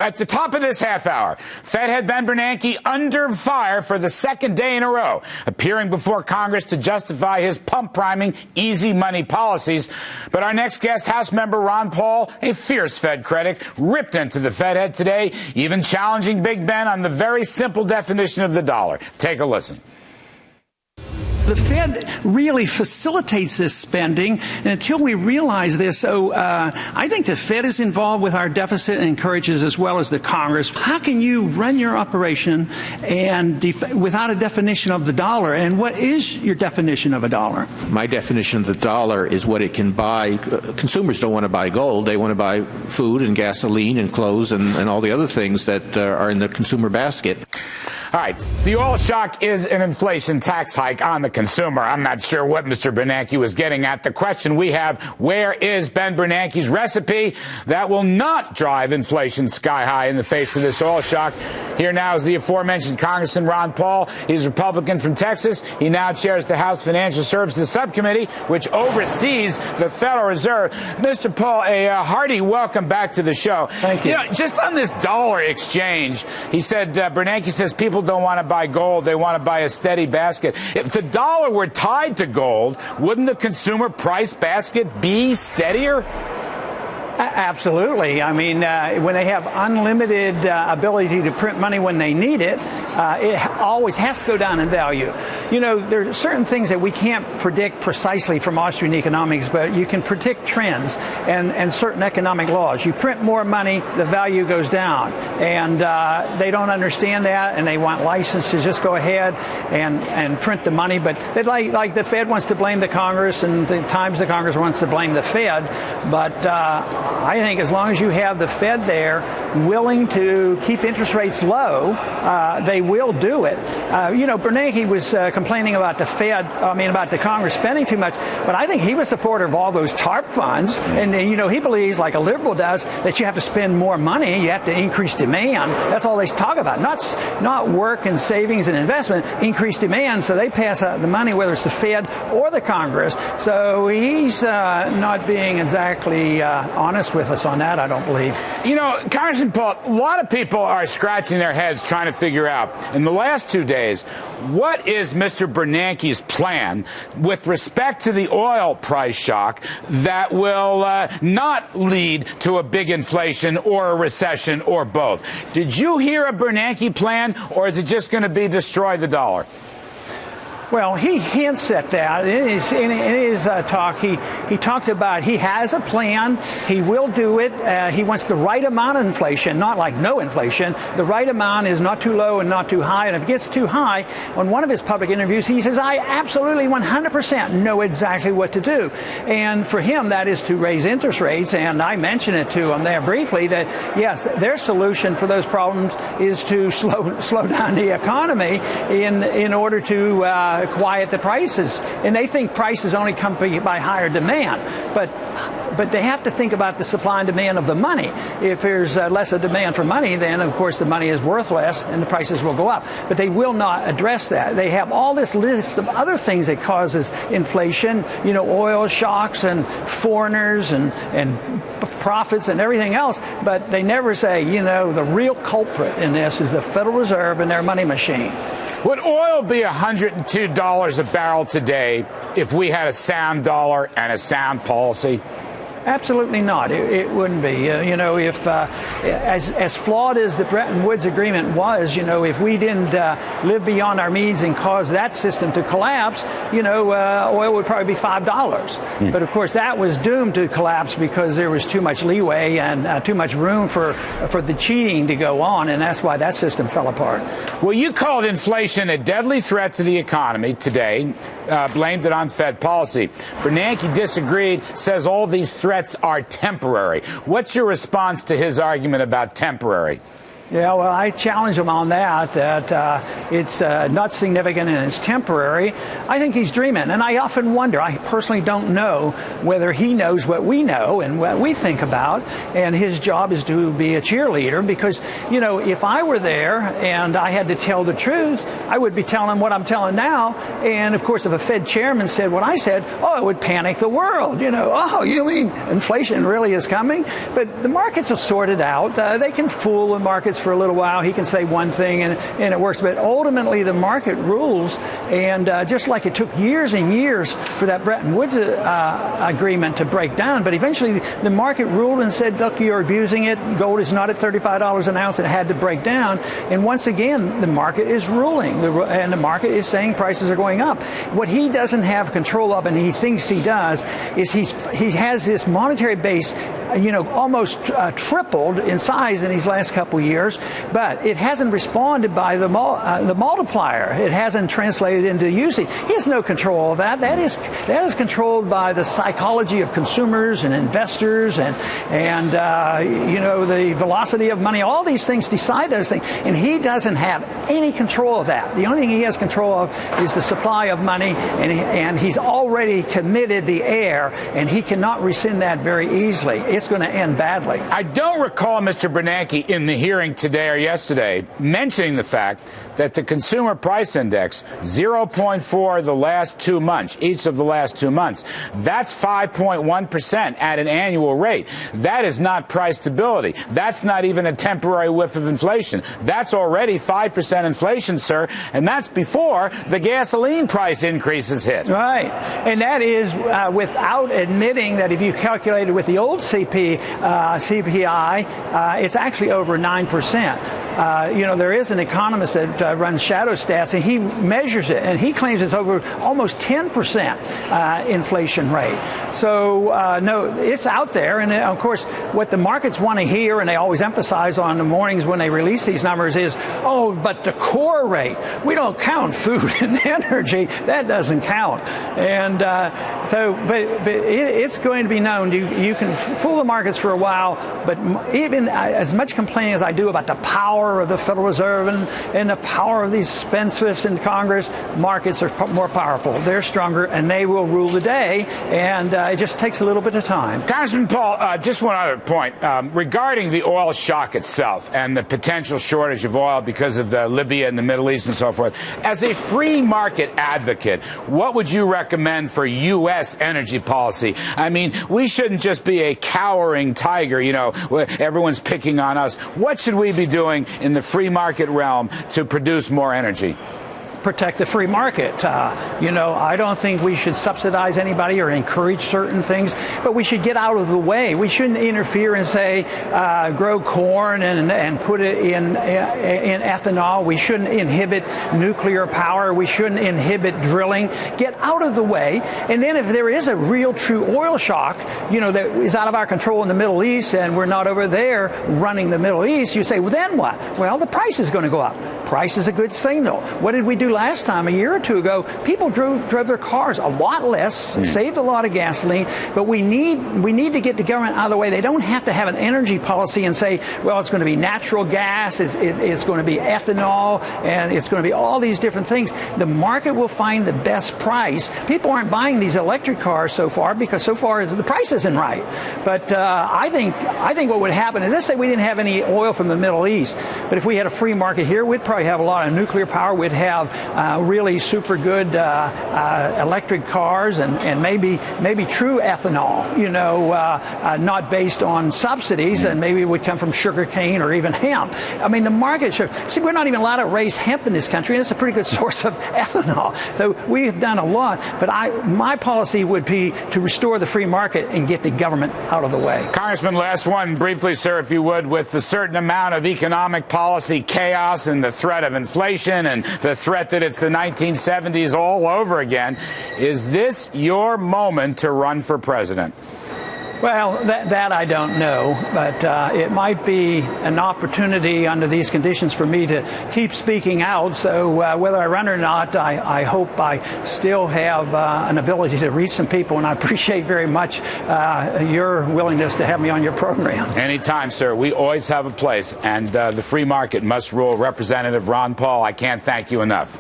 At the top of this half hour, Fed head Ben Bernanke under fire for the second day in a row, appearing before Congress to justify his pump priming easy money policies. But our next guest, House member Ron Paul, a fierce Fed critic, ripped into the Fed head today, even challenging Big Ben on the very simple definition of the dollar. Take a listen. The Fed really facilitates this spending, and until we realize this, I think the Fed is involved with our deficit and encourages as well as the Congress. How can you run your operation and without a definition of the dollar? And what is your definition of a dollar? My definition of the dollar is what it can buy. Consumers don't want to buy gold. They want to buy food and gasoline and clothes and all the other things that are in the consumer basket. All right. The oil shock is an inflation tax hike on the consumer. I'm not sure what Mr. Bernanke was getting at. The question we have, where is Ben Bernanke's recipe that will not drive inflation sky high in the face of this oil shock? Here now is the aforementioned Congressman Ron Paul. He's a Republican from Texas. He now chairs the House Financial Services Subcommittee, which oversees the Federal Reserve. Mr. Paul, a hearty welcome back to the show. Thank you. Just on this dollar exchange, he said, Bernanke says people don't want to buy gold. They want to buy a steady basket. If the dollar were tied to gold, wouldn't the consumer price basket be steadier? Absolutely. I mean, when they have unlimited ability to print money when they need it, it always has to go down in value. You know, there are certain things that we can't predict precisely from Austrian economics, but you can predict trends and certain economic laws. You print more money, the value goes down. And they don't understand that, and they want license to just go ahead and print the money. But they'd like the Fed wants to blame the Congress, and at times the Congress wants to blame the Fed. But I think as long as you have the Fed there willing to keep interest rates low, they will do it. Bernanke was complaining about about the Congress spending too much, but I think he was supporter of all those TARP funds. And, he believes, like a liberal does, that you have to spend more money, you have to increase demand. That's all they talk about. Not work and savings and investment, increase demand. So they pass out the money, whether it's the Fed or the Congress. So he's not being exactly honest with us on that, I don't believe. Congressman Paul, a lot of people are scratching their heads trying to figure out, in the last 2 days, what is Mr. Bernanke's plan with respect to the oil price shock that will not lead to a big inflation or a recession or both? Did you hear a Bernanke plan, or is it just going to be destroy the dollar? Well, he hints at that in his talk. He talked about he has a plan. He will do it. He wants the right amount of inflation, not like no inflation. The right amount is not too low and not too high. And if it gets too high, on one of his public interviews, he says, I absolutely 100% know exactly what to do. And for him, that is to raise interest rates. And I mentioned it to him there briefly that, yes, their solution for those problems is to slow down the economy in order to quiet the prices. And they think prices only come by higher demand. But they have to think about the supply and demand of the money. If there's less of demand for money, then, of course, the money is worth less and the prices will go up. But they will not address that. They have all this list of other things that causes inflation, oil shocks and foreigners and profits and everything else. But they never say, the real culprit in this is the Federal Reserve and their money machine. Would oil be $102 a barrel today if we had a sound dollar and a sound policy? Absolutely not. It wouldn't be. If as flawed as the Bretton Woods Agreement was, if we didn't live beyond our means and cause that system to collapse, oil would probably be $5. But of course, that was doomed to collapse because there was too much leeway and too much room for the cheating to go on, and that's why that system fell apart. Well, you called inflation a deadly threat to the economy today. Blamed it on Fed policy. Bernanke disagreed, says all these threats are temporary. What's your response to his argument about temporary? Yeah, well, I challenge him on that it's not significant and it's temporary. I think he's dreaming, and I often wonder, I personally don't know whether he knows what we know and what we think about, and his job is to be a cheerleader because, you know, if I were there and I had to tell the truth, I would be telling him what I'm telling now, and of course if a Fed chairman said what I said, it would panic the world, you know, you mean inflation really is coming? But the markets will sort it out. They can fool the markets for a little while. He can say one thing and it works, but ultimately the market rules, and just like it took years and years for that Bretton Woods agreement to break down, but eventually the market ruled and said, look, you're abusing it. Gold is not at $35 an ounce. It had to break down, and once again the market is ruling, and the market is saying prices are going up. What he doesn't have control of, and he thinks he does, is he has this monetary base, you know, almost tripled in size in these last couple of years, but it hasn't responded by the multiplier. It hasn't translated into usage. He has no control of that. That is controlled by the psychology of consumers and investors and you know, the velocity of money. All these things decide those things, and he doesn't have any control of that. The only thing he has control of is the supply of money, and he's already committed the heir, and he cannot rescind that very easily. It's going to end badly. I don't recall Mr. Bernanke in the hearing today or yesterday mentioning the fact that the consumer price index, 0.4 the last 2 months, each of the last 2 months, that's 5.1% at an annual rate. That is not price stability. That's not even a temporary whiff of inflation. That's already 5% inflation, sir, and that's before the gasoline price increases hit. Right, and that is without admitting that if you calculated with the old CPI, it's actually over 9%. You know, there is an economist that runs Shadow Stats, and he measures it, and he claims it's over almost 10% inflation rate. So, no, it's out there, and of course, what the markets want to hear, and they always emphasize on the mornings when they release these numbers is, but the core rate, we don't count food and energy, that doesn't count. And but it's going to be known. You can fool the markets for a while, but even as much complaining as I do about the power of the Federal Reserve and the power of these spendthrifts in Congress, markets are more powerful. They're stronger, and they will rule the day, and it just takes a little bit of time. Congressman Paul, just one other point. Regarding the oil shock itself and the potential shortage of oil because of the Libya and the Middle East and so forth, as a free market advocate, what would you recommend for U.S. energy policy? I mean, we shouldn't just be a cowering tiger, you know, everyone's picking on us. What should we be doing in the free market realm to produce more energy? Protect the free market. You know, I don't think we should subsidize anybody or encourage certain things, but we should get out of the way. We shouldn't interfere and say, grow corn and put it in ethanol. We shouldn't inhibit nuclear power. We shouldn't inhibit drilling. Get out of the way. And then if there is a real true oil shock, you know, that is out of our control in the Middle East, and we're not over there running the Middle East, you say, well, then what? Well, the price is going to go up. Price is a good signal. What did we do last time, a year or two ago? People drove their cars a lot less, saved a lot of gasoline, but we need to get the government out of the way. They don't have to have an energy policy and say, well, it's going to be natural gas, it's going to be ethanol, and it's going to be all these different things. The market will find the best price. People aren't buying these electric cars so far because so far the price isn't right. But I think what would happen is, let's say we didn't have any oil from the Middle East, but if we had a free market here, we'd probably have a lot of nuclear power. We'd have really super good electric cars and maybe true ethanol, you know, not based on subsidies, and maybe it would come from sugar cane or even hemp. I mean, the market should see, we're not even allowed to raise hemp in this country, and it's a pretty good source of ethanol. So we've done a lot, but my policy would be to restore the free market and get the government out of the way. Congressman, last one briefly, sir, if you would, with the certain amount of economic policy chaos and the threat of inflation and the threat that it's the 1970s all over again, is this your moment to run for president? Well, that I don't know, but it might be an opportunity under these conditions for me to keep speaking out. So whether I run or not, I hope I still have an ability to reach some people, and I appreciate very much your willingness to have me on your program. Anytime, sir. We always have a place, and the free market must rule. Representative Ron Paul, I can't thank you enough.